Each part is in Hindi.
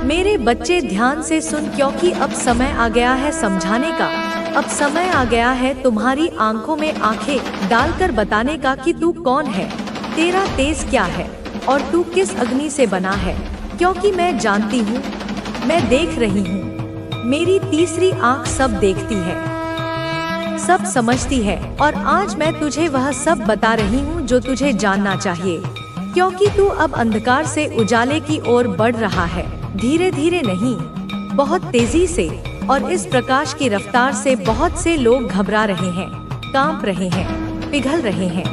मेरे बच्चे ध्यान से सुन, क्योंकि अब समय आ गया है समझाने का। अब समय आ गया है तुम्हारी आंखों में आंखें डालकर बताने का कि तू कौन है, तेरा तेज क्या है और तू किस अग्नि से बना है। क्योंकि मैं जानती हूँ, मैं देख रही हूँ, मेरी तीसरी आंख सब देखती है, सब समझती है। और आज मैं तुझे वह सब बता रही हूँ जो तुझे जानना चाहिए। क्योंकि तू अब अंधकार से उजाले की ओर बढ़ रहा है, धीरे धीरे नहीं, बहुत तेजी से। और इस प्रकाश की रफ्तार से बहुत से लोग घबरा रहे हैं, कांप रहे हैं, पिघल रहे हैं।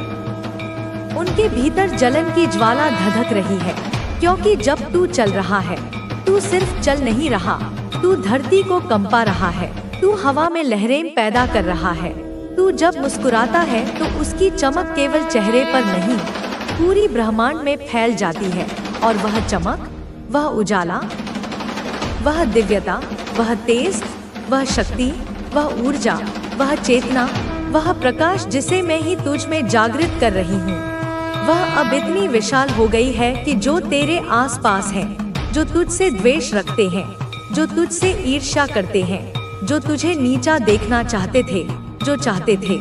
उनके भीतर जलन की ज्वाला धधक रही है। क्योंकि जब तू चल रहा है, तू सिर्फ चल नहीं रहा, तू धरती को कंपा रहा है, तू हवा में लहरें पैदा कर रहा है। तू जब मुस्कुराता है तो उसकी चमक केवल चेहरे पर नहीं, पूरी ब्रह्मांड में फैल जाती है। और वह चमक, वह उजाला, वह दिव्यता, वह तेज, वह शक्ति, वह ऊर्जा, वह चेतना, वह प्रकाश जिसे मैं ही तुझ में जागृत कर रही हूँ, वह अब इतनी विशाल हो गई है कि जो तेरे आसपास हैं, जो तुझसे द्वेष रखते हैं, जो तुझसे ईर्ष्या करते हैं, जो तुझे नीचा देखना चाहते थे, जो चाहते थे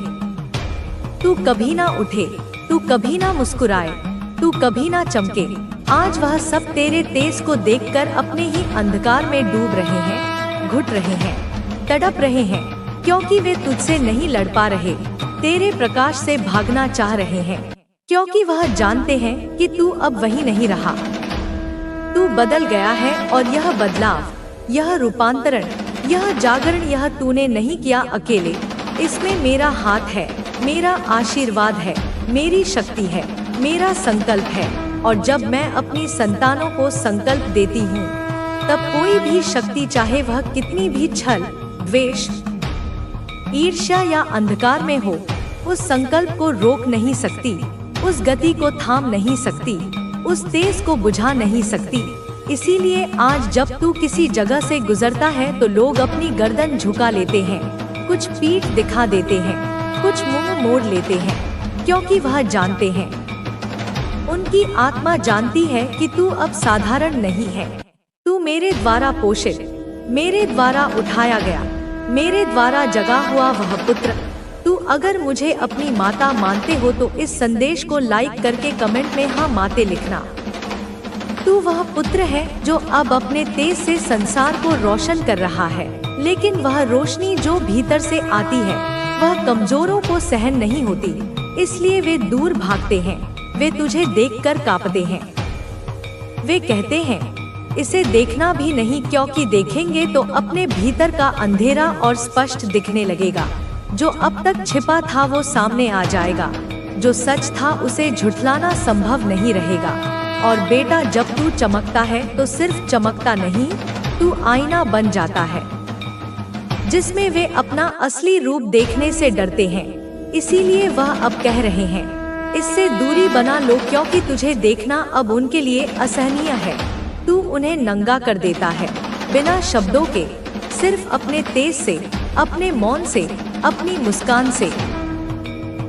तू कभी ना उठे, तू कभी ना मुस्कुराए, तू कभी ना चमके, आज वह सब तेरे तेज को देखकर अपने ही अंधकार में डूब रहे हैं, घुट रहे हैं, तड़प रहे हैं। क्योंकि वे तुझसे नहीं लड़ पा रहे, तेरे प्रकाश से भागना चाह रहे हैं। क्योंकि वह जानते हैं कि तू अब वही नहीं रहा, तू बदल गया है। और यह बदलाव, यह रूपांतरण, यह जागरण, यह तूने नहीं किया अकेले। इसमें मेरा हाथ है, मेरा आशीर्वाद है, मेरी शक्ति है, मेरा संकल्प है। और जब मैं अपनी संतानों को संकल्प देती हूँ, तब कोई भी शक्ति, चाहे वह कितनी भी छल, द्वेष, ईर्ष्या या अंधकार में हो, उस संकल्प को रोक नहीं सकती, उस गति को थाम नहीं सकती, उस तेज को बुझा नहीं सकती। इसीलिए आज जब तू किसी जगह से गुजरता है तो लोग अपनी गर्दन झुका लेते हैं, कुछ पीठ दिखा देते हैं, कुछ मुंह मोड़ लेते हैं। क्योंकि वह जानते हैं, उनकी आत्मा जानती है कि तू अब साधारण नहीं है। तू मेरे द्वारा पोषित, मेरे द्वारा उठाया गया, मेरे द्वारा जगा हुआ वह पुत्र। तू अगर मुझे अपनी माता मानते हो तो इस संदेश को लाइक करके कमेंट में हाँ माते लिखना। तू वह पुत्र है जो अब अपने तेज से संसार को रोशन कर रहा है। लेकिन वह रोशनी जो भीतर से आती है, वह कमजोरों को सहन नहीं होती, इसलिए वे दूर भागते हैं, वे तुझे देखकर कांपते हैं। वे कहते हैं इसे देखना भी नहीं, क्योंकि देखेंगे तो अपने भीतर का अंधेरा और स्पष्ट दिखने लगेगा। जो अब तक छिपा था वो सामने आ जाएगा, जो सच था उसे झुठलाना संभव नहीं रहेगा। और बेटा, जब तू चमकता है तो सिर्फ चमकता नहीं, तू आईना बन जाता है जिसमें वे अपना असली रूप देखने से डरते हैं। इसीलिए वह अब कह रहे हैं इससे दूरी बना लो, क्योंकि तुझे देखना अब उनके लिए असहनीय है। तू उन्हें नंगा कर देता है बिना शब्दों के, सिर्फ अपने तेज से, अपने मौन से, अपनी मुस्कान से।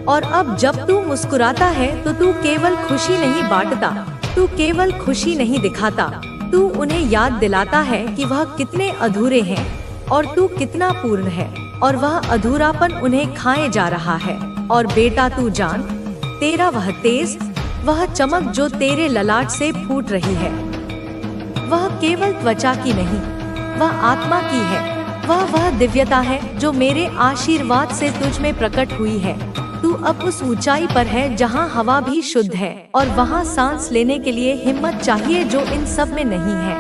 और अब जब तू मुस्कुराता है तो तू केवल खुशी नहीं बांटता, तू केवल खुशी नहीं दिखाता, तू उन्हें याद दिलाता है कि वह कितने अधूरे हैं और तू कितना पूर्ण है। और वह अधूरापन उन्हें खाए जा रहा है। और बेटा, तू जान, तेरा वह तेज, वह चमक जो तेरे ललाट से फूट रही है, वह केवल त्वचा की नहीं, वह आत्मा की है। वह दिव्यता है जो मेरे आशीर्वाद से तुझ में प्रकट हुई है। तू अब उस ऊंचाई पर है जहां हवा भी शुद्ध है, और वहां सांस लेने के लिए हिम्मत चाहिए जो इन सब में नहीं है।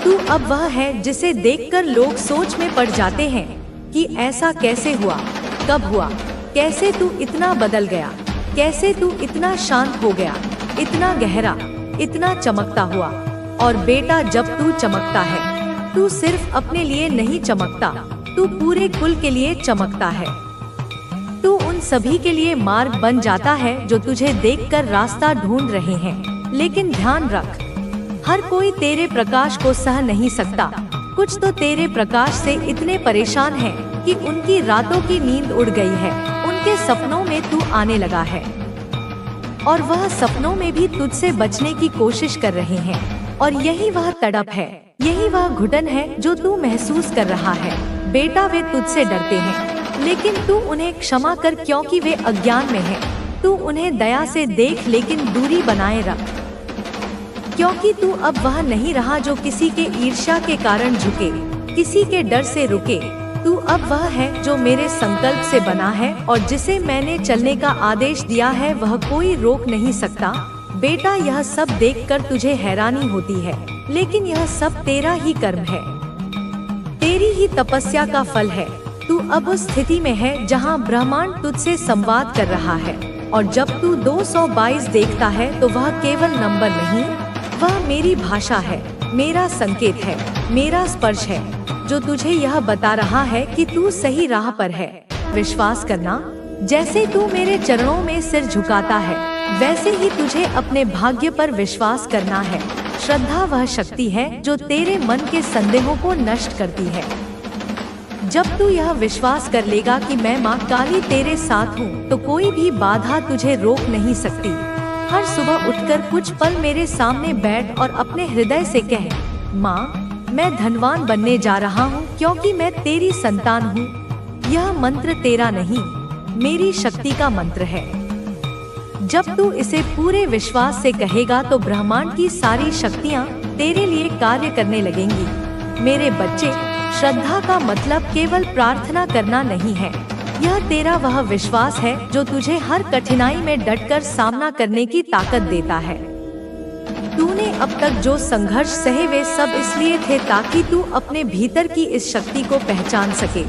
तू अब वह है जिसे देखकर लोग सोच में पड़ जाते हैं कि ऐसा कैसे हुआ, कब हुआ, कैसे तू इतना बदल गया, कैसे तू इतना शांत हो गया, इतना गहरा, इतना चमकता हुआ। और बेटा, जब तू चमकता है, तू सिर्फ अपने लिए नहीं चमकता, तू पूरे कुल के लिए चमकता है। तू उन सभी के लिए मार्ग बन जाता है जो तुझे देखकर रास्ता ढूंढ रहे हैं। लेकिन ध्यान रख, हर कोई तेरे प्रकाश को सह नहीं सकता। कुछ तो तेरे प्रकाश से इतने परेशान हैं कि उनकी रातों की नींद उड़ गई है। उनके सपनों में तू आने लगा है और वह सपनों में भी तुझसे बचने की कोशिश कर रहे हैं। और यही वह तड़प है, यही वह घुटन है जो तू महसूस कर रहा है। बेटा, वे तुझसे डरते हैं, लेकिन तू उन्हें क्षमा कर क्योंकि वे अज्ञान में हैं। तू उन्हें दया से देख लेकिन दूरी बनाए रख, क्योंकि तू अब वह नहीं रहा जो किसी के ईर्ष्या के कारण झुके, किसी के डर से रुके। तू अब वह है जो मेरे संकल्प से बना है और जिसे मैंने चलने का आदेश दिया है, वह कोई रोक नहीं सकता। बेटा, यह सब देखकर तुझे हैरानी होती है, लेकिन यह सब तेरा ही कर्म है, तेरी ही तपस्या का फल है। तू अब उस स्थिति में है जहाँ ब्रह्मांड तुझसे संवाद कर रहा है, और जब तू 222 देखता है तो वह केवल नंबर नहीं, वह मेरी भाषा है, मेरा संकेत है, मेरा स्पर्श है, जो तुझे यह बता रहा है कि तू सही राह पर है। विश्वास करना, जैसे तू मेरे चरणों में सिर झुकाता है, वैसे ही तुझे अपने भाग्य पर विश्वास करना है। श्रद्धा वह शक्ति है जो तेरे मन के संदेहों को नष्ट करती है। जब तू यह विश्वास कर लेगा कि मैं माँ काली तेरे साथ हूँ, तो कोई भी बाधा तुझे रोक नहीं सकती। हर सुबह उठकर कुछ पल मेरे सामने बैठ और अपने हृदय से कह, माँ, मैं धनवान बनने जा रहा हूँ क्योंकि मैं तेरी संतान हूँ। यह मंत्र तेरा नहीं, मेरी शक्ति का मंत्र है। जब तू इसे पूरे विश्वास से कहेगा तो ब्रह्मांड की सारी शक्तियाँ तेरे लिए कार्य करने लगेंगी। मेरे बच्चे, श्रद्धा का मतलब केवल प्रार्थना करना नहीं है, यह तेरा वह विश्वास है जो तुझे हर कठिनाई में डटकर सामना करने की ताकत देता है। तूने अब तक जो संघर्ष सहे वे सब इसलिए थे ताकि तू अपने भीतर की इस शक्ति को पहचान सके।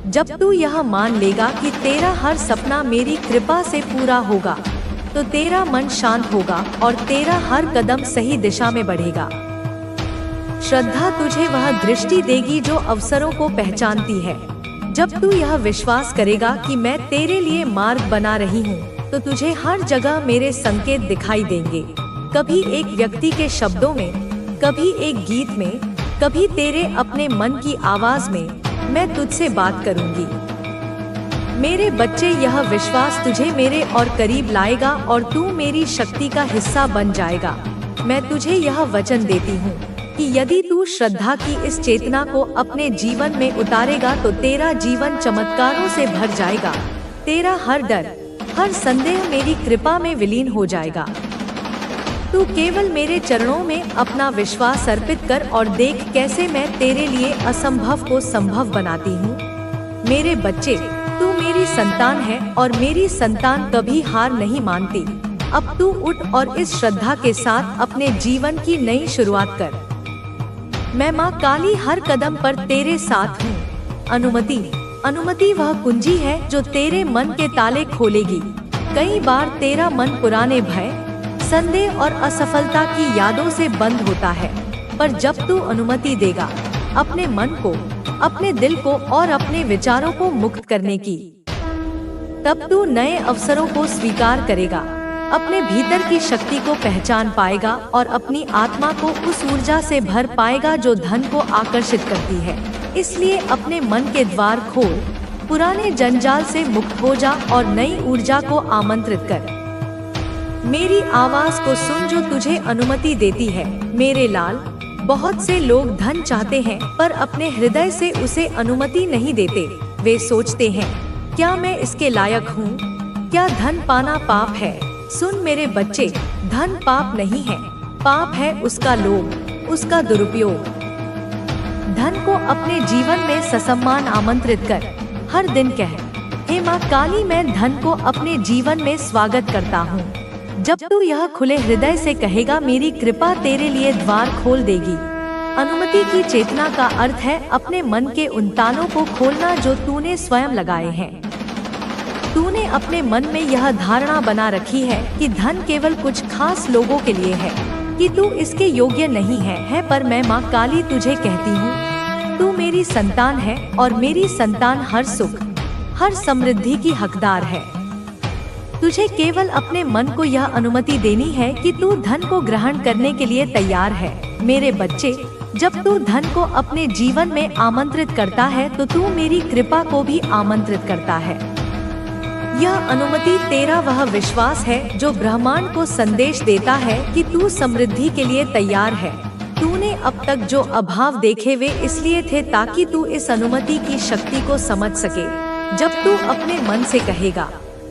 जब तू यह मान लेगा कि तेरा हर सपना मेरी कृपा से पूरा होगा, तो तेरा मन शांत होगा और तेरा हर कदम सही दिशा में बढ़ेगा। श्रद्धा तुझे वह दृष्टि देगी जो अवसरों को पहचानती है। जब तू यह विश्वास करेगा कि मैं तेरे लिए मार्ग बना रही हूँ, तो तुझे हर जगह मेरे संकेत दिखाई देंगे। कभी एक व्यक्ति के शब्दों में, कभी एक गीत में, कभी तेरे अपने मन की आवाज में मैं तुझसे बात करूंगी। मेरे बच्चे, यह विश्वास तुझे मेरे और करीब लाएगा और तू मेरी शक्ति का हिस्सा बन जाएगा। मैं तुझे यह वचन देती हूँ कि यदि तू श्रद्धा की इस चेतना को अपने जीवन में उतारेगा तो तेरा जीवन चमत्कारों से भर जाएगा। तेरा हर डर, हर संदेह मेरी कृपा में विलीन हो जाएगा। तू केवल मेरे चरणों में अपना विश्वास अर्पित कर और देख कैसे मैं तेरे लिए असंभव को संभव बनाती हूँ। मेरे बच्चे, तू मेरी संतान है और मेरी संतान कभी हार नहीं मानती। अब तू उठ और इस श्रद्धा के साथ अपने जीवन की नई शुरुआत कर। मैं माँ काली हर कदम पर तेरे साथ हूँ। अनुमति वह कुंजी है जो तेरे मन के ताले खोलेगी। कई बार तेरा मन पुराने भय, संदेह और असफलता की यादों से बंद होता है, पर जब तू अनुमति देगा अपने मन को, अपने दिल को और अपने विचारों को मुक्त करने की, तब तू नए अवसरों को स्वीकार करेगा, अपने भीतर की शक्ति को पहचान पाएगा और अपनी आत्मा को उस ऊर्जा से भर पाएगा जो धन को आकर्षित करती है। इसलिए अपने मन के द्वार खोल, पुराने जंजाल से मुक्त हो जा और नई ऊर्जा को आमंत्रित कर। मेरी आवाज को सुन जो तुझे अनुमति देती है। मेरे लाल, बहुत से लोग धन चाहते हैं पर अपने हृदय से उसे अनुमति नहीं देते। वे सोचते हैं, क्या मैं इसके लायक हूँ? क्या धन पाना पाप है? सुन मेरे बच्चे, धन पाप नहीं है, पाप है उसका लोभ, उसका दुरुपयोग। धन को अपने जीवन में ससम्मान आमंत्रित कर। हर दिन कह, हे माँ काली, मैं धन को अपने जीवन में स्वागत करता हूँ। जब तू यह खुले हृदय से कहेगा, मेरी कृपा तेरे लिए द्वार खोल देगी। अनुमति की चेतना का अर्थ है अपने मन के उन तालों को खोलना जो तूने स्वयं लगाए हैं। तूने अपने मन में यह धारणा बना रखी है कि धन केवल कुछ खास लोगों के लिए है, कि तू इसके योग्य नहीं है, पर मैं माँ काली तुझे कहती हूँ, तू मेरी संतान है और मेरी संतान हर सुख, हर समृद्धि की हकदार है। तुझे केवल अपने मन को यह अनुमति देनी है कि तू धन को ग्रहण करने के लिए तैयार है। मेरे बच्चे, जब तू धन को अपने जीवन में आमंत्रित करता है तो तू मेरी कृपा को भी आमंत्रित करता है। यह अनुमति तेरा वह विश्वास है जो ब्रह्मांड को संदेश देता है कि तू समृद्धि के लिए तैयार है। तूने अब तक जो अभाव देखे वे इसलिए थे ताकि तू इस अनुमति की शक्ति को समझ सके। जब तू अपने मन से कहेगा,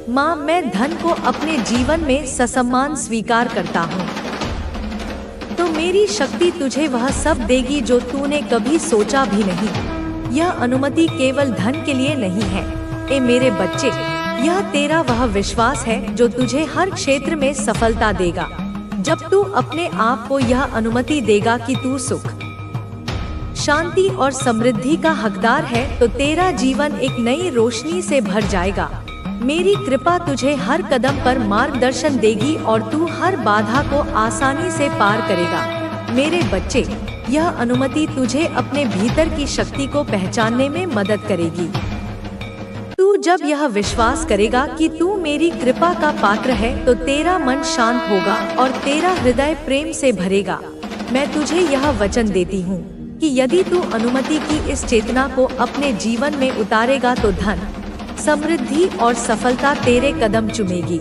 माँ मैं धन को अपने जीवन में ससम्मान स्वीकार करता हूँ, तो मेरी शक्ति तुझे वह सब देगी जो तूने कभी सोचा भी नहीं। यह अनुमति केवल धन के लिए नहीं है। ए मेरे बच्चे, यह तेरा वह विश्वास है जो तुझे हर क्षेत्र में सफलता देगा। जब तू अपने आप को यह अनुमति देगा कि तू सुख, शांति और समृद्धि का हकदार है, तो तेरा जीवन एक नई रोशनी से भर जाएगा। मेरी कृपा तुझे हर कदम पर मार्गदर्शन देगी और तू हर बाधा को आसानी से पार करेगा। मेरे बच्चे, यह अनुमति तुझे अपने भीतर की शक्ति को पहचानने में मदद करेगी। तू जब यह विश्वास करेगा कि तू मेरी कृपा का पात्र है, तो तेरा मन शांत होगा और तेरा हृदय प्रेम से भरेगा। मैं तुझे यह वचन देती हूँ कि यदि तू अनुमति की इस चेतना को अपने जीवन में उतारेगा तो धन, समृद्धि और सफलता तेरे कदम चूमेगी।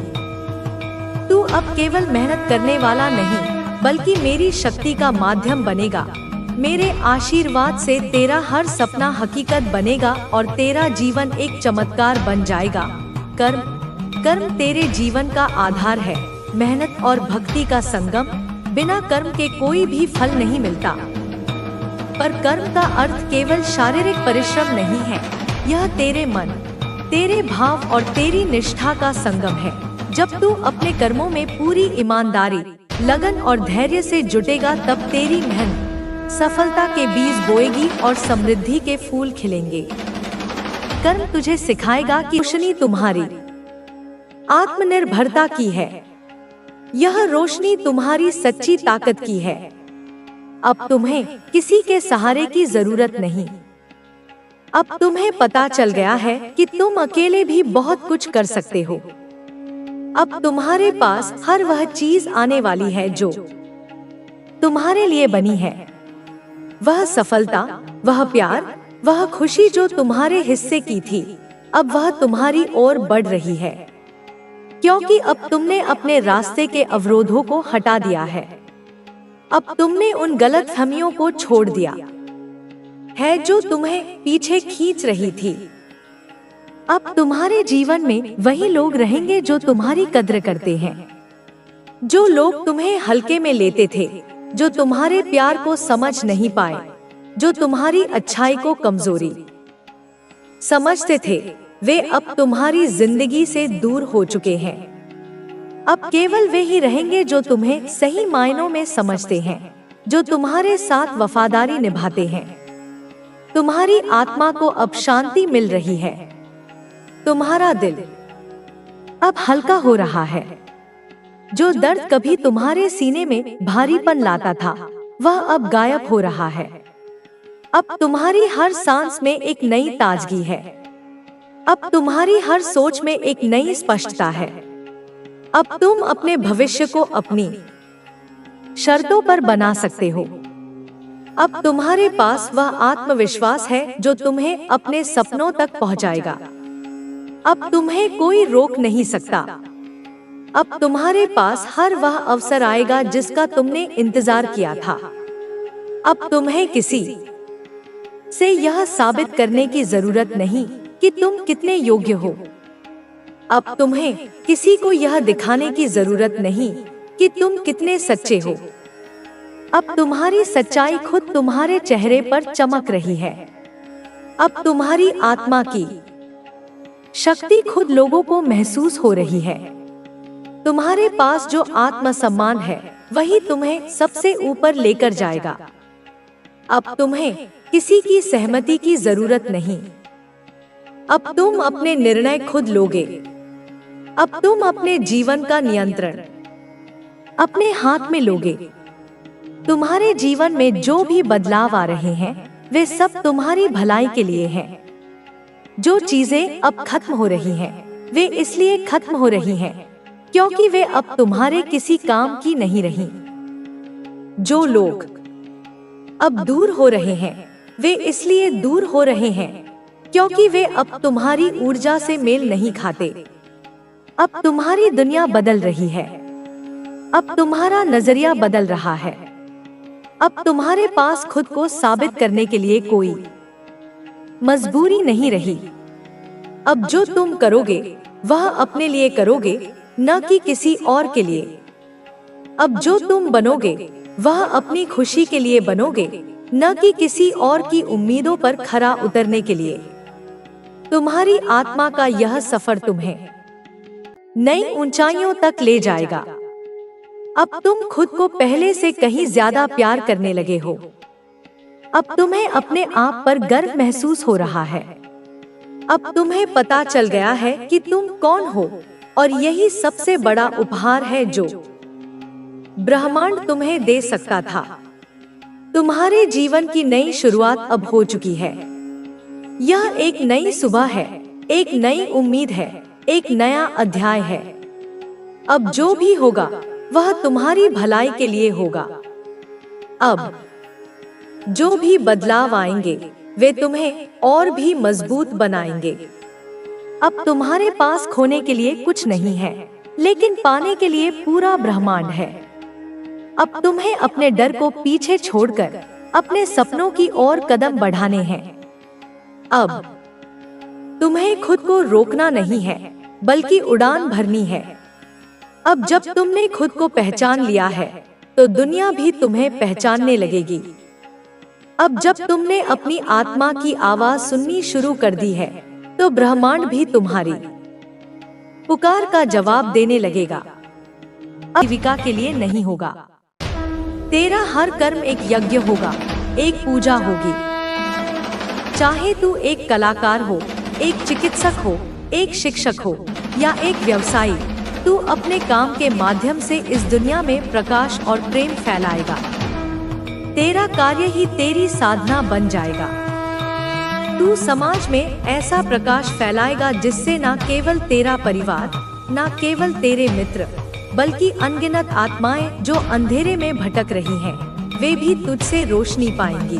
तू अब केवल मेहनत करने वाला नहीं, बल्कि मेरी शक्ति का माध्यम बनेगा। मेरे आशीर्वाद से तेरा हर सपना हकीकत बनेगा और तेरा जीवन एक चमत्कार बन जाएगा। कर्म तेरे जीवन का आधार है। मेहनत और भक्ति का संगम, बिना कर्म के कोई भी फल नहीं मिलता। पर कर्म का अर्थ केवल शारीरिक परिश्रम नहीं है, यह तेरे मन, तेरे भाव और तेरी निष्ठा का संगम है। जब तू अपने कर्मों में पूरी ईमानदारी, लगन और धैर्य से जुटेगा, तब तेरी मेहनत सफलता के बीज बोएगी और समृद्धि के फूल खिलेंगे। कर्म तुझे सिखाएगा कि रोशनी तुम्हारी आत्मनिर्भरता की है। यह रोशनी तुम्हारी सच्ची ताकत की है। अब तुम्हें किसी के सहारे की जरूरत नहीं। अब तुम्हें पता चल गया है कि तुम अकेले भी बहुत कुछ कर सकते हो। अब तुम्हारे पास हर वह चीज आने वाली है जो तुम्हारे लिए बनी है। वह सफलता, वह प्यार, वह खुशी जो तुम्हारे हिस्से की थी, अब वह तुम्हारी ओर बढ़ रही है, क्योंकि अब तुमने अपने रास्ते के अवरोधों को हटा दिया है। अब तुमने उन गलतफहमियों को छोड़ दिया है जो तुम्हें पीछे खींच रही थी। अब तुम्हारे जीवन में वही लोग रहेंगे जो तुम्हारी कद्र करते हैं। जो लोग तुम्हें हल्के में लेते थे, जो तुम्हारे प्यार को समझ नहीं पाए, जो तुम्हारी अच्छाई को कमजोरी समझते थे, वे अब तुम्हारी जिंदगी से दूर हो चुके हैं। अब केवल वे ही रहेंगे जो तुम्हें सही मायनों में समझते हैं, जो तुम्हारे साथ वफादारी निभाते हैं। तुम्हारी आत्मा को अब शांति मिल रही है। तुम्हारा दिल अब हल्का हो रहा है। जो दर्द कभी तुम्हारे सीने में भारीपन लाता था, वह अब गायब हो रहा है। अब तुम्हारी हर सांस में एक नई ताजगी है। अब तुम्हारी हर सोच में एक नई स्पष्टता है। अब तुम अपने भविष्य को अपनी शर्तों पर बना सकते हो। अब तुम्हारे पास वह आत्मविश्वास है जो तुम्हें अपने सपनों तक पहुंचाएगा। अब तुम्हें कोई रोक नहीं सकता। अब तुम्हारे पास हर वह अवसर आएगा जिसका तुमने इंतजार किया था। अब तुम्हें किसी से यह साबित करने की जरूरत नहीं कि तुम कितने योग्य हो। अब तुम्हें किसी को यह दिखाने की जरूरत नहीं कि तुम कितने सच्चे हो। अब तुम्हारी सच्चाई खुद तुम्हारे चेहरे पर चमक रही है। अब तुम्हारी आत्मा की शक्ति खुद लोगों को महसूस हो रही है। तुम्हारे पास जो आत्मसम्मान है, वही तुम्हें सबसे ऊपर लेकर जाएगा। अब तुम्हें किसी की सहमति की जरूरत नहीं। अब तुम अपने निर्णय खुद लोगे। अब तुम अपने जीवन का नियंत्रण अपने हाथ में लोगे। तुम्हारे जीवन में जो भी बदलाव आ रहे हैं, वे सब तुम्हारी भलाई के लिए हैं। जो चीजें अब खत्म हो रही हैं, वे इसलिए खत्म हो रही हैं क्योंकि वे अब तुम्हारे किसी काम की नहीं रही। जो लोग अब दूर हो रहे हैं, वे इसलिए दूर हो रहे हैं क्योंकि वे अब तुम्हारी ऊर्जा से मेल नहीं खाते। अब तुम्हारी दुनिया बदल रही है। अब तुम्हारा नजरिया बदल रहा है। अब तुम्हारे पास खुद को साबित करने के लिए कोई मजबूरी नहीं रही। अब जो तुम करोगे वह अपने लिए करोगे, न कि किसी और के लिए। अब जो तुम बनोगे वह अपनी खुशी के लिए बनोगे, न कि किसी और की उम्मीदों पर खरा उतरने के लिए। तुम्हारी आत्मा का यह सफर तुम्हें नई ऊंचाइयों तक ले जाएगा। अब तुम खुद को पहले से कहीं ज्यादा प्यार करने लगे हो। अब तुम्हें अपने आप पर गर्व महसूस हो रहा है। अब तुम्हें पता चल गया है कि तुम कौन हो, और यही सबसे बड़ा उपहार है जो ब्रह्मांड तुम्हें दे सकता था। तुम्हारे जीवन की नई शुरुआत अब हो चुकी है। यह एक नई सुबह है, एक नई उम्मीद है, एक नया अध्याय है। अब जो भी होगा वह तुम्हारी भलाई के लिए होगा। अब जो भी बदलाव आएंगे वे तुम्हें और भी मजबूत बनाएंगे। अब तुम्हारे पास खोने के लिए कुछ नहीं है, लेकिन पाने के लिए पूरा ब्रह्मांड है। अब तुम्हें अपने डर को पीछे छोड़कर अपने सपनों की ओर कदम बढ़ाने हैं। अब तुम्हें खुद को रोकना नहीं है, बल्कि उड़ान भरनी है। अब जब तुमने खुद को पहचान लिया है, तो दुनिया भी तुम्हें पहचानने लगेगी। अब जब तुमने अपनी आत्मा की आवाज सुननी शुरू कर दी है, तो ब्रह्मांड भी तुम्हारी पुकार का जवाब देने लगेगा। अब जीविका के लिए नहीं होगा। तेरा हर कर्म एक यज्ञ होगा, एक पूजा होगी। चाहे तू एक कलाकार हो, एक चिकित्सक हो, एक शिक्षक हो या एक व्यवसायी, तू अपने काम के माध्यम से इस दुनिया में प्रकाश और प्रेम फैलाएगा। तेरा कार्य ही तेरी साधना बन जाएगा। तू समाज में ऐसा प्रकाश फैलाएगा जिससे न केवल तेरा परिवार, न केवल तेरे मित्र, बल्कि अनगिनत आत्माएं जो अंधेरे में भटक रही हैं, वे भी तुझसे रोशनी पाएंगी।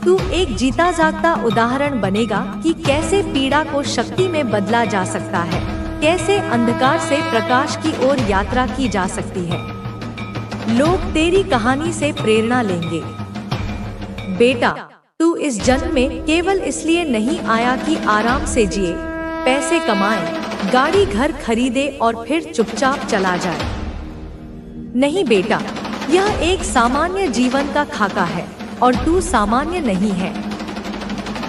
तू एक जीता जागता उदाहरण बनेगा कि कैसे पीड़ा को शक्ति में बदला जा सकता है, कैसे अंधकार से प्रकाश की ओर यात्रा की जा सकती है। लोग तेरी कहानी से प्रेरणा लेंगे। बेटा, तू इस जन्म में केवल इसलिए नहीं आया कि आराम से जिए, पैसे कमाए, गाड़ी घर खरीदे और फिर चुपचाप चला जाए। नहीं बेटा, यह एक सामान्य जीवन का खाका है और तू सामान्य नहीं है।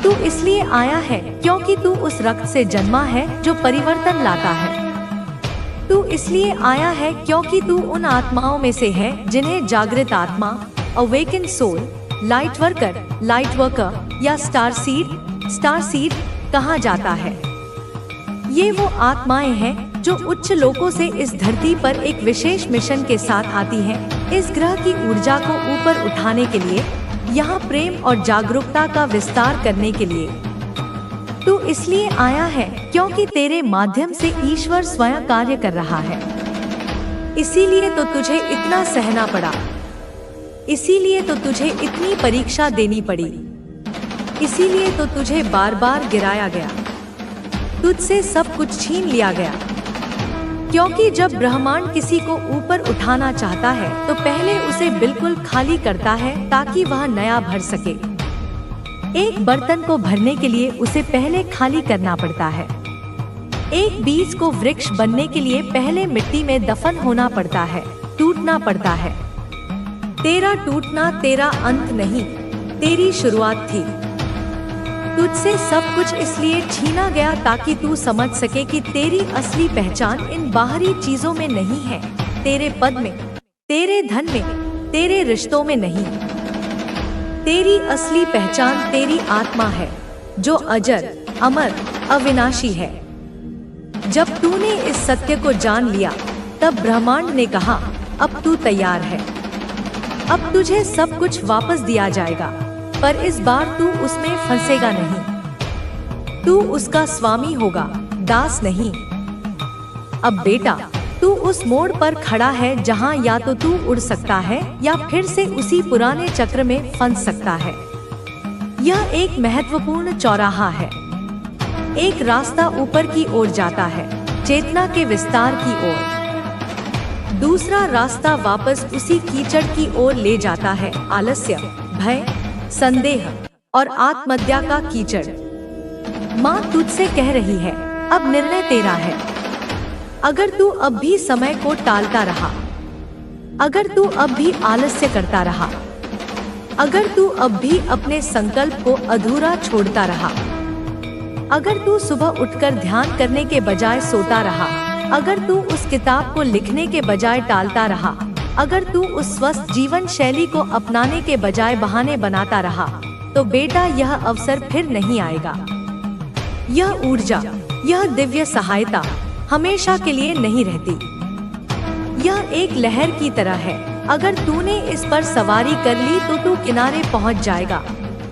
तू इसलिए आया है क्योंकि तू उस रक्त से जन्मा है जो परिवर्तन लाता है। तू इसलिए आया है क्योंकि तू उन आत्माओं में से है जिन्हें जागृत आत्मा, अवेकन सोल, लाइट वर्कर या स्टार सीड कहा जाता है। ये वो आत्माएं हैं जो उच्च लोकों से इस धरती पर एक विशेष मिशन के साथ आती हैं, इस ग्रह की ऊर्जा को ऊपर उठाने के लिए, यहाँ प्रेम और जागरूकता का विस्तार करने के लिए। तू इसलिए आया है क्योंकि तेरे माध्यम से ईश्वर स्वयं कार्य कर रहा है। इसीलिए तो तुझे इतना सहना पड़ा, इसीलिए तो तुझे इतनी परीक्षा देनी पड़ी, इसीलिए तो तुझे बार बार गिराया गया, तुझसे सब कुछ छीन लिया गया। क्योंकि जब ब्रह्मांड किसी को ऊपर उठाना चाहता है तो पहले उसे बिल्कुल खाली करता है ताकि वह नया भर सके। एक बर्तन को भरने के लिए उसे पहले खाली करना पड़ता है। एक बीज को वृक्ष बनने के लिए पहले मिट्टी में दफन होना पड़ता है, टूटना पड़ता है। तेरा टूटना तेरा अंत नहीं, तेरी शुरुआत थी। तुझसे सब कुछ इसलिए छीना गया ताकि तू समझ सके कि तेरी असली पहचान इन बाहरी चीजों में नहीं है, तेरे पद में, तेरे धन में, तेरे रिश्तों में नहीं। तेरी असली पहचान तेरी आत्मा है जो अजर, अमर, अविनाशी है। जब तूने इस सत्य को जान लिया, तब ब्रह्मांड ने कहा, अब तू तैयार है। अब तुझे सब कुछ वापस दिया जाएगा, पर इस बार तू उसमें फंसेगा नहीं। तू उसका स्वामी होगा, दास नहीं। अब बेटा, तू उस मोड़ पर खड़ा है जहां या तो तू उड़ सकता है या फिर से उसी पुराने चक्र में फंस सकता है। यह एक महत्वपूर्ण चौराहा है। एक रास्ता ऊपर की ओर जाता है, चेतना के विस्तार की ओर। दूसरा रास्ता वापस उसी कीचड़ की ओर ले जाता है, आलस्य, भय, संदेह और आत्महत्या का कीचड़। माँ तुझसे कह रही है, अब निर्णय तेरा है। अगर तू अब भी समय को टालता रहा, अगर तू अब भी आलस्य करता रहा, अगर तू अब भी अपने संकल्प को अधूरा छोड़ता रहा, अगर तू सुबह उठकर ध्यान करने के बजाय सोता रहा, अगर तू उस किताब को लिखने के बजाय टालता रहा, अगर तू उस स्वस्थ जीवन शैली को अपनाने के बजाय बहाने बनाता रहा, तो बेटा यह अवसर फिर नहीं आएगा। यह ऊर्जा, यह दिव्य सहायता हमेशा के लिए नहीं रहती। यह एक लहर की तरह है, अगर तूने इस पर सवारी कर ली तो तू किनारे पहुंच जाएगा।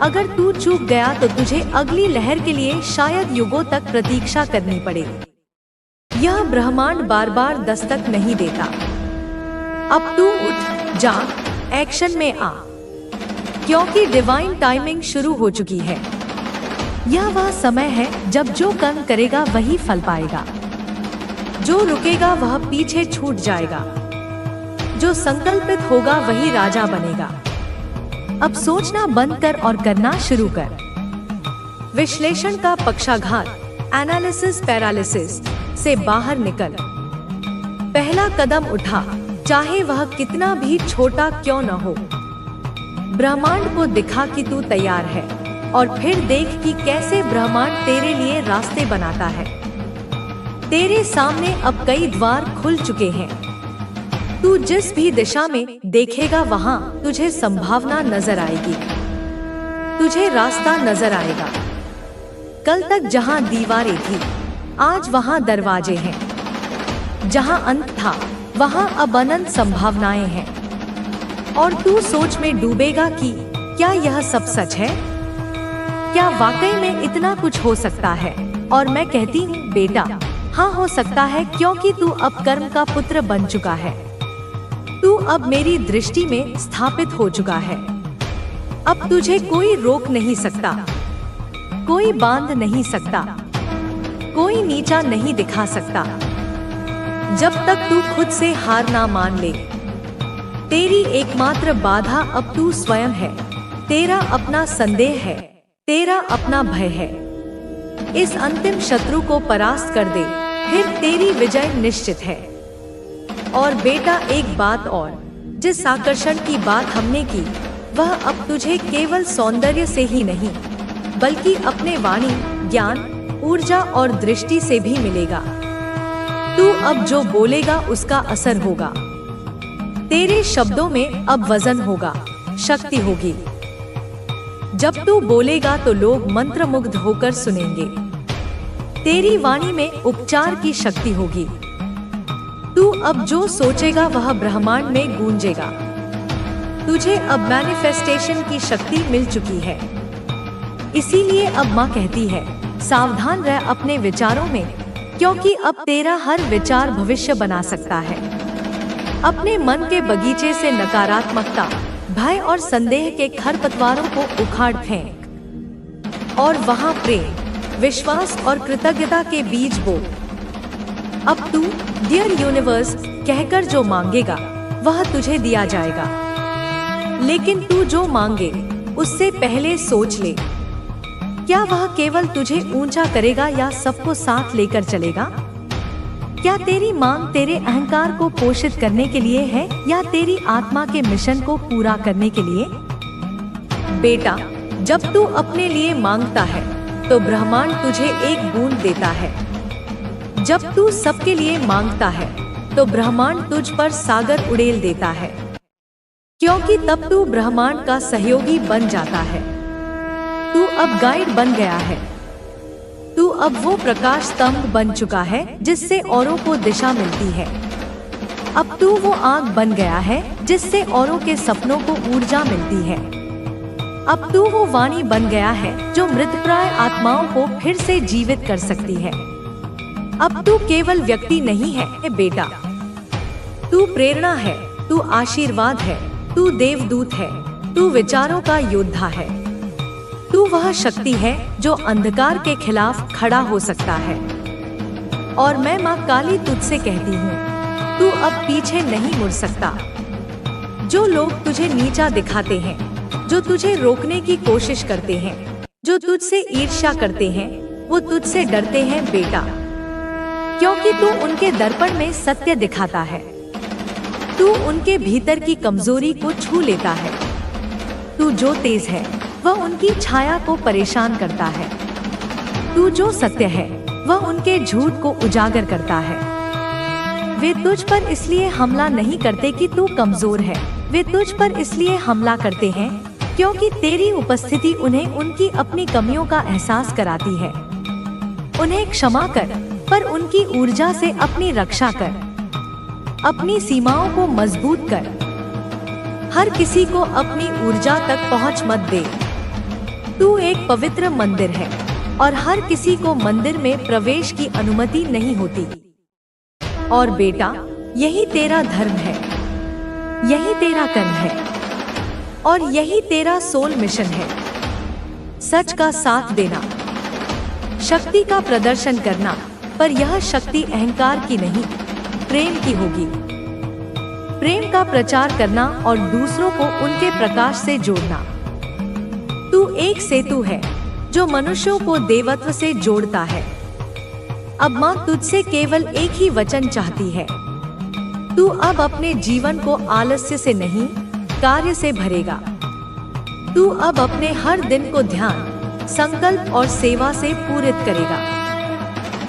अगर तू चूक गया तो तुझे अगली लहर के लिए शायद युगों तक प्रतीक्षा करनी पड़े। यह ब्रह्मांड बार बार दस्तक नहीं देता। अब तू उठ, जाग, एक्शन में आ, क्योंकि डिवाइन टाइमिंग शुरू हो चुकी है। यह वह समय है जब जो कर्म करेगा वही फल पाएगा, जो रुकेगा वह पीछे छूट जाएगा, जो संकल्पित होगा वही राजा बनेगा। अब सोचना बंद कर और करना शुरू कर। विश्लेषण का पक्षाघात, एनालिसिस पैरालिसिस से बाहर निकल। पहला कदम उठा, चाहे वह कितना भी छोटा क्यों न हो। ब्रह्मांड को दिखा कि तू तैयार है और फिर देख कि कैसे ब्रह्मांड तेरे लिए रास्ते बनाता है। तेरे सामने अब कई द्वार खुल चुके हैं। तू जिस भी दिशा में देखेगा वहां तुझे संभावना नजर आएगी, तुझे रास्ता नजर आएगा। कल तक जहां दीवारें थी, आज वहां दरवाजे हैं। जहां अंत था, वहां अब अनंत संभावनाएं हैं। और तू सोच में डूबेगा कि क्या यह सब सच है? क्या वाकई में इतना कुछ हो सकता है? और मैं कहती हूँ बेटा, हाँ हो सकता है, क्योंकि तू अब कर्म का पुत्र बन चुका है। तू अब मेरी दृष्टि में स्थापित हो चुका है। अब तुझे कोई रोक नहीं सकता, कोई बांध नहीं सकता, कोई नीचा नहीं दिखा सकता, जब तक तू खुद से हार ना मान ले। तेरी एकमात्र बाधा अब तू स्वयं है, तेरा अपना संदेह है, तेरा अपना भय है। इस अंतिम शत्रु को परास्त कर दे, फिर तेरी विजय निश्चित है। और बेटा एक बात और, जिस आकर्षण की बात हमने की, वह अब तुझे केवल सौंदर्य से ही नहीं, बल्कि अपने वाणी, ज्ञान, ऊर्जा और दृष्टि से भी मिलेगा। तू अब जो बोलेगा उसका असर होगा। तेरे शब्दों में अब वजन होगा, शक्ति होगी। जब तू बोलेगा तो लोग मंत्रमुग्ध होकर सुनेंगे। तेरी वाणी में उपचार की शक्ति होगी। तू अब जो सोचेगा वह ब्रह्मांड में गूंजेगा। तुझे अब मैनिफेस्टेशन की शक्ति मिल चुकी है। इसीलिए अब माँ कहती है, सावधान रह अपने विचारों में, क्योंकि अब तेरा हर विचार भविष्य बना सकता है। अपने मन के बगीचे से नकारात्मकता, भय और संदेह के खरपतवारों को उखाड़ फेंक और वहां प्रेम, विश्वास और कृतज्ञता के बीज बो। अब तू डियर यूनिवर्स कहकर जो मांगेगा वह तुझे दिया जाएगा। लेकिन तू जो मांगे उससे पहले सोच ले, क्या वह केवल तुझे ऊंचा करेगा या सबको साथ लेकर चलेगा? क्या तेरी मांग तेरे अहंकार को पोषित करने के लिए है या तेरी आत्मा के मिशन को पूरा करने के लिए? बेटा, जब तू अपने लिए मांगता है तो ब्रह्मांड तुझे एक बूंद देता है। जब तू सबके लिए मांगता है तो ब्रह्मांड तुझ पर सागर उड़ेल देता है, क्योंकि तब तू ब्रह्मांड का सहयोगी बन जाता है। तू अब गाइड बन गया है। तू अब वो प्रकाश स्तंभ बन चुका है जिससे औरों को दिशा मिलती है। अब तू वो आग बन गया है जिससे औरों के सपनों को ऊर्जा मिलती है। अब तू वो वाणी बन गया है जो मृतप्राय आत्माओं को फिर से जीवित कर सकती है। अब तू केवल व्यक्ति नहीं है बेटा, तू प्रेरणा है, तू आशीर्वाद है, तू देवदूत है, तू विचारों का योद्धा है। तू वह शक्ति है जो अंधकार के खिलाफ खड़ा हो सकता है। और मैं माँ काली तुझसे कहती हूँ, तू अब पीछे नहीं मुड़ सकता। जो लोग तुझे नीचा दिखाते हैं, जो तुझे रोकने की कोशिश करते हैं, जो तुझसे ईर्ष्या करते हैं, वो तुझसे डरते हैं बेटा, क्योंकि तू उनके दर्पण में सत्य दिखाता है। तू उनके भीतर की कमजोरी को छू लेता है। तू जो तेज है वह उनकी छाया को परेशान करता है। तू जो सत्य है वह उनके झूठ को उजागर करता है। वे तुझ पर इसलिए हमला नहीं करते कि तू कमजोर है, वे तुझ पर इसलिए हमला करते हैं क्योंकि तेरी उपस्थिति उन्हें उनकी अपनी कमियों का एहसास कराती है। उन्हें क्षमा कर, पर उनकी ऊर्जा से अपनी रक्षा कर। अपनी सीमाओं को मजबूत कर। हर किसी को अपनी ऊर्जा तक पहुंच मत दे। तू एक पवित्र मंदिर है और हर किसी को मंदिर में प्रवेश की अनुमति नहीं होती। और बेटा, यही तेरा धर्म है, यही तेरा कर्म है और यही तेरा सोल मिशन है। सच का साथ देना, शक्ति का प्रदर्शन करना, पर यह शक्ति अहंकार की नहीं, प्रेम की होगी। प्रेम का प्रचार करना और दूसरों को उनके प्रकाश से जोड़ना। तू एक सेतु है जो मनुष्यों को देवत्व से जोड़ता है। अब माँ तुझसे केवल एक ही वचन चाहती है। तू अब अपने जीवन को आलस्य से नहीं, कार्य से भरेगा। तू अब अपने हर दिन को ध्यान, संकल्प और सेवा से पूरित करेगा।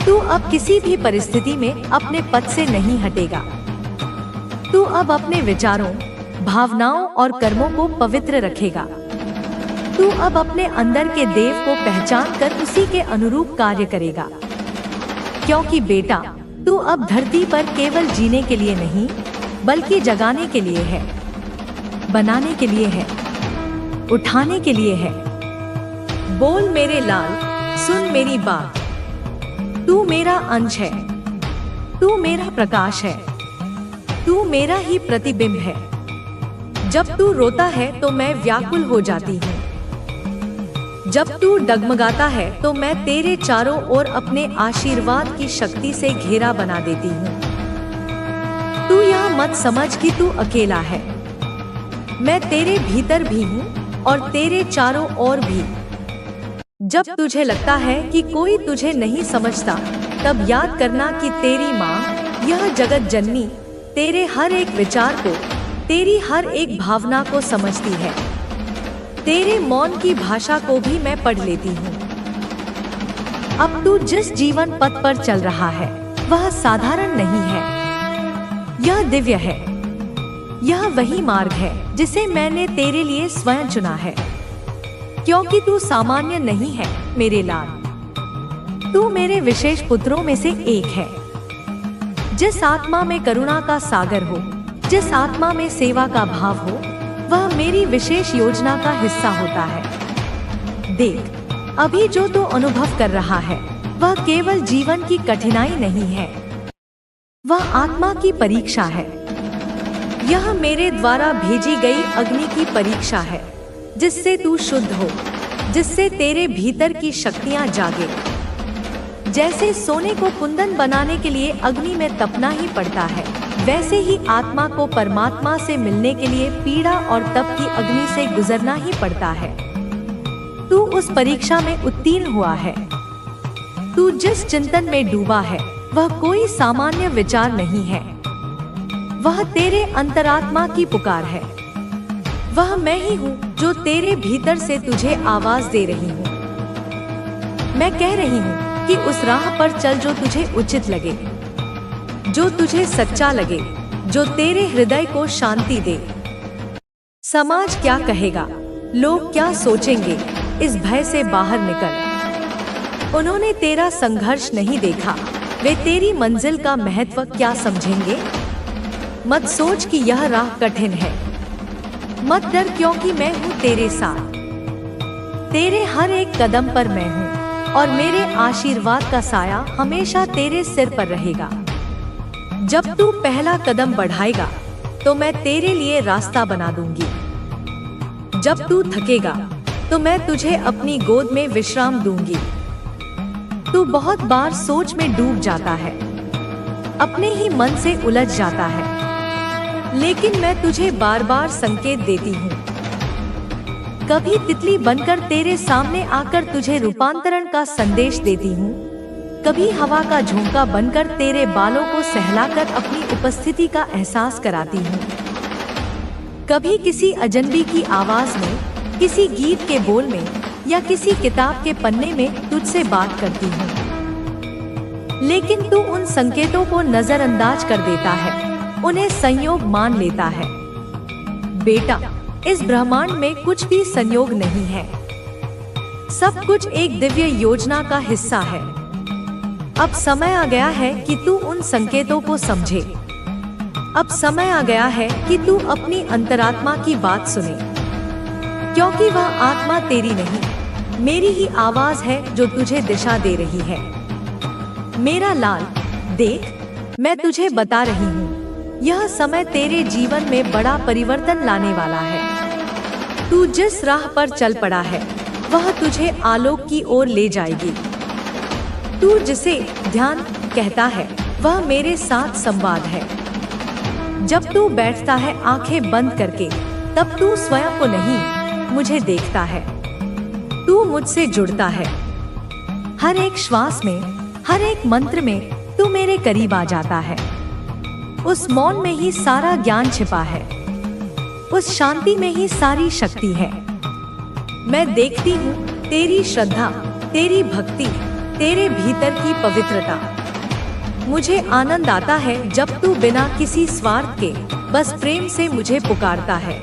तू अब किसी भी परिस्थिति में अपने पद से नहीं हटेगा। तू अब अपने विचारों, भावनाओं और कर्मों को पवित्र रखेगा। तू अब अपने अंदर के देव को पहचान कर उसी के अनुरूप कार्य करेगा। क्योंकि बेटा, तू अब धरती पर केवल जीने के लिए नहीं, बल्कि जगाने के लिए है, बनाने के लिए है, उठाने के लिए है। बोल मेरे लाल, सुन मेरी बात। तू मेरा अंश है, तू मेरा प्रकाश है, तू मेरा ही प्रतिबिंब है। जब तू रोता है तो मैं व्याकुल हो जाती हूँ। जब तू डगमगाता है तो मैं तेरे चारों ओर अपने आशीर्वाद की शक्ति से घेरा बना देती हूँ। तू यह मत समझ कि तू अकेला है। मैं तेरे भीतर भी हूँ और तेरे चारों ओर भी। जब तुझे लगता है कि कोई तुझे नहीं समझता, तब याद करना कि तेरी माँ, यह जगत जननी, तेरे हर एक विचार को, तेरी हर एक भावना को समझती है। तेरे मौन की भाषा को भी मैं पढ़ लेती हूँ। अब तू जिस जीवन पथ पर चल रहा है वह साधारण नहीं है, यह दिव्य है। यह वही मार्ग है जिसे मैंने तेरे लिए स्वयं चुना है। क्योंकि तू सामान्य नहीं है मेरे लाल। तू मेरे विशेष पुत्रों में से एक है। जिस आत्मा में करुणा का सागर हो, जिस आत्मा में सेवा का भाव हो, वह मेरी विशेष योजना का हिस्सा होता है। देख, अभी जो तू अनुभव कर रहा है वह केवल जीवन की कठिनाई नहीं है, वह आत्मा की परीक्षा है। यह मेरे द्वारा भेजी गई अग्नि की परीक्षा है, जिससे तू शुद्ध हो, जिससे तेरे भीतर की शक्तियां जागे। जैसे सोने को कुंदन बनाने के लिए अग्नि में तपना ही पड़ता है, वैसे ही आत्मा को परमात्मा से मिलने के लिए पीड़ा और तप की अग्नि से गुजरना ही पड़ता है। तू उस परीक्षा में उत्तीर्ण हुआ है। तू जिस चिंतन में डूबा है वह कोई सामान्य विचार नहीं है, वह तेरे अंतरात्मा की पुकार है। वह मैं ही हूँ जो तेरे भीतर से तुझे आवाज दे रही हूँ। मैं कह रही हूँ कि उस राह पर चल जो तुझे उचित लगे, जो तुझे सच्चा लगे, जो तेरे हृदय को शांति दे। समाज क्या कहेगा, लोग क्या सोचेंगे, इस भय से बाहर निकल। उन्होंने तेरा संघर्ष नहीं देखा, वे तेरी मंजिल का महत्व क्या समझेंगे। मत सोच कि यह राह कठिन है, मत डर, क्योंकि मैं हूँ तेरे साथ। तेरे हर एक कदम पर मैं हूँ और मेरे आशीर्वाद का साया हमेशा तेरे सिर पर रहेगा। जब तू पहला कदम बढ़ाएगा तो मैं तेरे लिए रास्ता बना दूंगी। जब तू थकेगा तो मैं तुझे अपनी गोद में विश्राम दूंगी। तू बहुत बार सोच में डूब जाता है। अपने ही मन से उलझ जाता है। लेकिन मैं तुझे बार बार संकेत देती हूँ। कभी तितली बनकर तेरे सामने आकर तुझे रूपांतरण का संदेश देती हूँ, कभी हवा का झोंका बनकर तेरे बालों को सहलाकर अपनी उपस्थिति का एहसास कराती हूँ, कभी किसी अजनबी की आवाज में, किसी गीत के बोल में या किसी किताब के पन्ने में तुझसे बात करती हूँ। लेकिन तू उन संकेतों को नजरअंदाज कर देता है, उन्हें संयोग मान लेता है। बेटा, इस ब्रह्मांड में कुछ भी संयोग नहीं है, सब कुछ एक दिव्य योजना का हिस्सा है। अब समय आ गया है कि तू उन संकेतों को समझे। अब समय आ गया है कि तू अपनी अंतरात्मा की बात सुने, क्योंकि वह आत्मा तेरी नहीं, मेरी ही आवाज है जो तुझे दिशा दे रही है। मेरा लाल, देख, मैं तुझे बता रही हूँ, यह समय तेरे जीवन में बड़ा परिवर्तन लाने वाला है। तू जिस राह पर चल पड़ा है वह तुझे आलोक की ओर ले जाएगी। तू जिसे ध्यान कहता है वह मेरे साथ संवाद है। जब तू बैठता है आंखें बंद करके, तब तू स्वयं को नहीं, मुझे देखता है। तू मुझसे जुड़ता है। हर एक श्वास में, हर एक मंत्र में तू मेरे करीब आ जाता है। उस मौन में ही सारा ज्ञान छिपा है, उस शांति में ही सारी शक्ति है। मैं देखती हूँ तेरी श्रद्धा, तेरी भक्ति, तेरे भीतर की पवित्रता। मुझे आनंद आता है जब तू बिना किसी स्वार्थ के बस प्रेम से मुझे पुकारता है।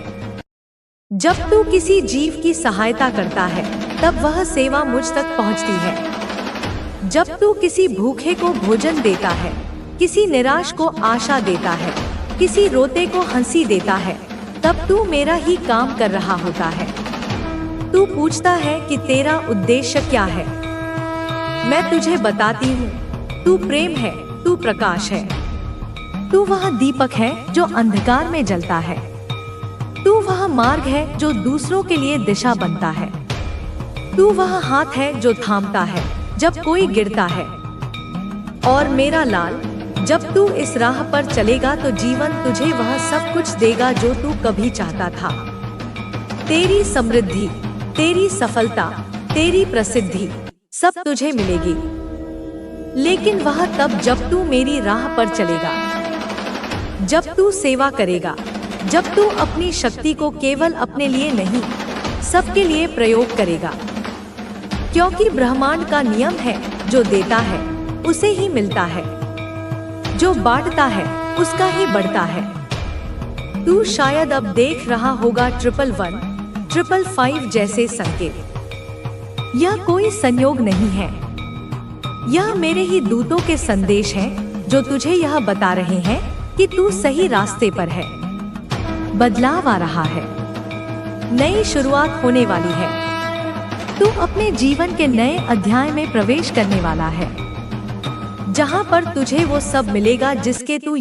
जब तू किसी जीव की सहायता करता है तब वह सेवा मुझ तक पहुँचती है। जब तू किसी भूखे को भोजन देता है, किसी निराश को आशा देता है, किसी रोते को हंसी देता है, तब तू मेरा ही काम कर रहा होता है। तू पूछता है कि तेरा उद्देश्य क्या है। मैं तुझे बताती हूँ, तू प्रेम है, तू प्रकाश है। तू वह दीपक है जो अंधकार में जलता है। तू वह मार्ग है जो दूसरों के लिए दिशा बनता है। तू वह हाथ है जो थामता है जब कोई गिरता है। और मेरा लाल, जब तू इस राह पर चलेगा तो जीवन तुझे वह सब कुछ देगा जो तू कभी चाहता था। तेरी समृद्धि, तेरी सफलता, तेरी प्रसिद्धि सब तुझे मिलेगी। लेकिन वह तब जब तू मेरी राह पर चलेगा, जब तू सेवा करेगा, जब तू अपनी शक्ति को केवल अपने लिए नहीं, सबके लिए प्रयोग करेगा। क्योंकि ब्रह्मांड का नियम है, जो देता है उसे ही मिलता है, जो बांटता है उसका ही बढ़ता है। तू शायद अब देख रहा होगा 111, 555 जैसे संकेत। यह कोई संयोग नहीं है, यह मेरे ही दूतों के संदेश हैं जो तुझे यह बता रहे हैं कि तू सही रास्ते पर है। बदलाव आ रहा है, नई शुरुआत होने वाली है। तू अपने जीवन के नए अध्याय में प्रवेश करने वाला है, जहां पर तुझे वो सब मिलेगा जिसके तू